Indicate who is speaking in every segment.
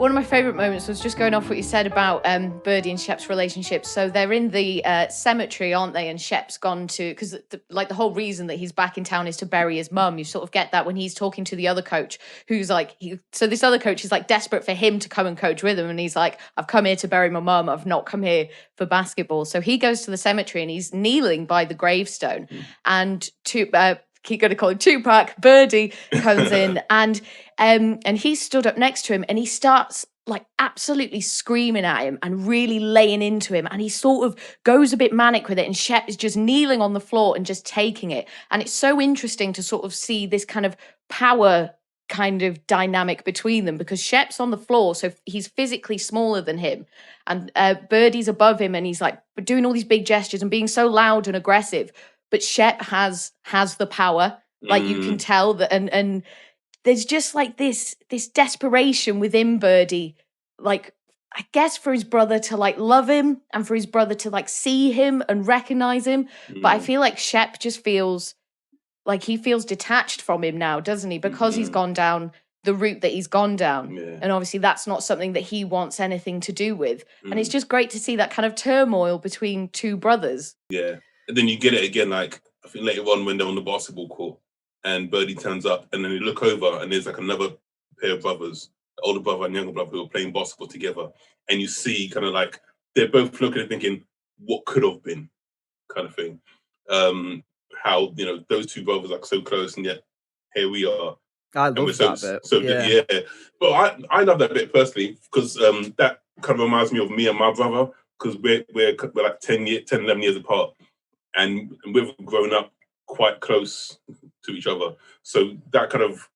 Speaker 1: One of my favourite moments was just going off what you said about Birdie and Shep's relationship. So they're in the cemetery, aren't they? And Shep's gone to, because the whole reason that he's back in town is to bury his mum. You sort of get that when he's talking to the other coach, who's like, so this other coach is like desperate for him to come and coach with him. And he's like, I've come here to bury my mum. I've not come here for basketball. So he goes to the cemetery and he's kneeling by the gravestone. And keep going to call him Tupac, Birdie comes in and he stood up next to him and he starts like absolutely screaming at him and really laying into him. And he sort of goes a bit manic with it. And Shep is just kneeling on the floor and just taking it. And it's so interesting to sort of see this kind of power kind of dynamic between them, because Shep's on the floor, so he's physically smaller than him. And Birdie's above him and he's like doing all these big gestures and being so loud and aggressive. But Shep has the power, like you can tell that, and there's just like this desperation within Birdie, like I guess for his brother to like love him and for his brother to like see him and recognize him. But I feel like Shep just feels like he feels detached from him now, doesn't he? Because he's gone down the route that he's gone down. Yeah. And obviously that's not something that he wants anything to do with. And it's just great to see that kind of turmoil between two brothers.
Speaker 2: Yeah. And then you get it again, like, I think later on when they're on the basketball court and Birdie turns up and then you look over and there's like another pair of brothers, older brother and younger brother, who are playing basketball together. And you see kind of like, they're both looking and thinking, what could have been, kind of thing. How, you know, those two brothers are so close and yet here we are.
Speaker 3: I love that bit.
Speaker 2: So yeah. But I love that bit personally because that kind of reminds me of me and my brother, because we're like 10, 11 years apart. And we've grown up quite close to each other. So that kind of,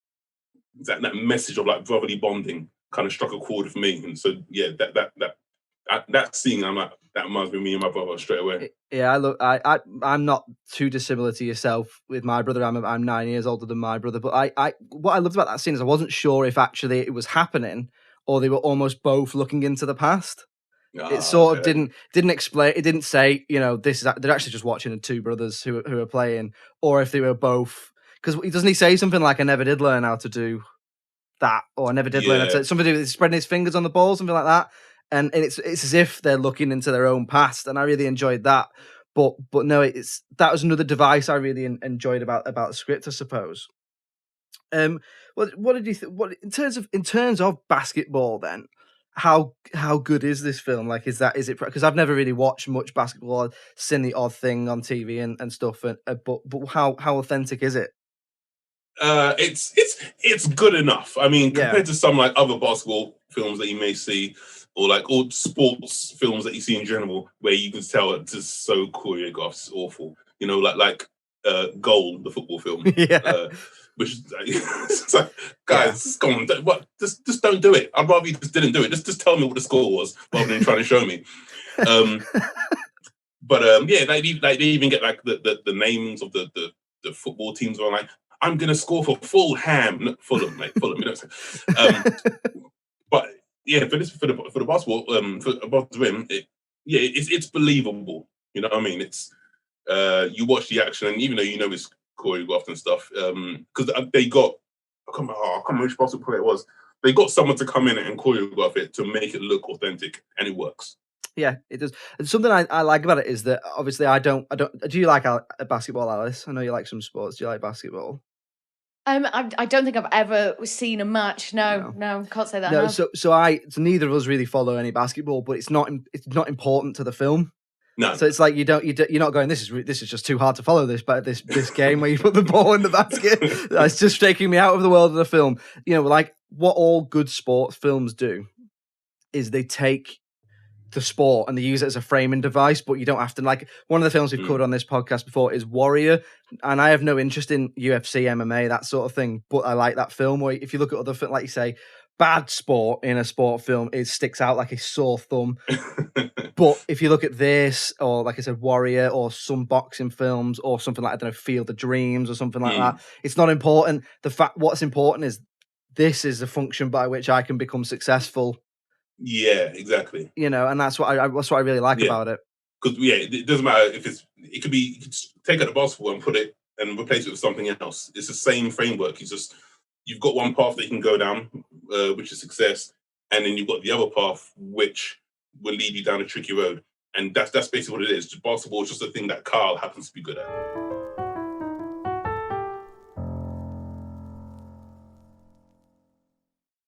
Speaker 2: that message of like brotherly bonding kind of struck a chord with me. And so, yeah, that scene, I'm like, that reminds me of me and my brother straight away.
Speaker 3: Yeah, I'm not too dissimilar to yourself with my brother. I'm 9 years older than my brother. But what I loved about that scene is I wasn't sure if actually it was happening or they were almost both looking into the past. It sort of didn't explain. It didn't say, you know, they're actually just watching the two brothers who are playing, or if they were both. Because doesn't he say something like, "I never did learn how to do that," or "I never did learn how to," something to do with spreading his fingers on the ball, something like that. And it's as if they're looking into their own past, and I really enjoyed that. But no, that was another device I really enjoyed about the script, I suppose. What did you think? What in terms of basketball then? How good is this film? Like, is it because I've never really watched much basketball, I've seen the odd thing on TV and stuff, but how authentic is it?
Speaker 2: It's good enough. I mean, compared to some like other basketball films that you may see, or like all sports films that you see in general, where you can tell it's just so choreographed, it's awful. You know, like Goal, the football film. Which is it's like, guys, come on, just don't do it. I'd rather you just didn't do it. Just tell me what the score was rather than trying to show me. But yeah, they even get like the names of the football teams are like, I'm gonna score for Fulham, not Fulham, mate. Fulham, you know what I'm saying? But yeah, for the basketball, for above the rim, it's believable. You know what I mean? It's you watch the action, and even though you know it's choreographed and stuff, because they got I can't remember which basketball player it was. They got someone to come in and choreograph it to make it look authentic, and it works.
Speaker 3: Yeah, it does. And something I like about it is that obviously I don't. Do you like basketball, Alice? I know you like some sports. Do you like basketball?
Speaker 1: I don't think I've ever seen a match. No, can't say that.
Speaker 3: No, so neither of us really follow any basketball, but it's not important to the film.
Speaker 2: No.
Speaker 3: So it's like you're not going, this is just too hard to follow this game where you put the ball in the basket. That's just taking me out of the world of the film. You know, like what all good sports films do is they take the sport and they use it as a framing device, but you don't have to. Like one of the films we've covered on this podcast before is Warrior, and I have no interest in UFC, MMA, that sort of thing, but I like that film. Where if you look at other films, like you say, bad sport in a sport film, it sticks out like a sore thumb. But if you look at this, or like I said, Warrior, or some boxing films, or something like, I don't know, Field of Dreams, or something like that, it's not important. What's important is this is the function by which I can become successful.
Speaker 2: Yeah, exactly.
Speaker 3: You know, and that's what I really like about it.
Speaker 2: Because it doesn't matter if you could take out the basketball and put it and replace it with something else. It's the same framework. You've got one path that you can go down, which is success, and then you've got the other path which will lead you down a tricky road. And that's basically what it is. Basketball is just a thing that Carl happens to be good at.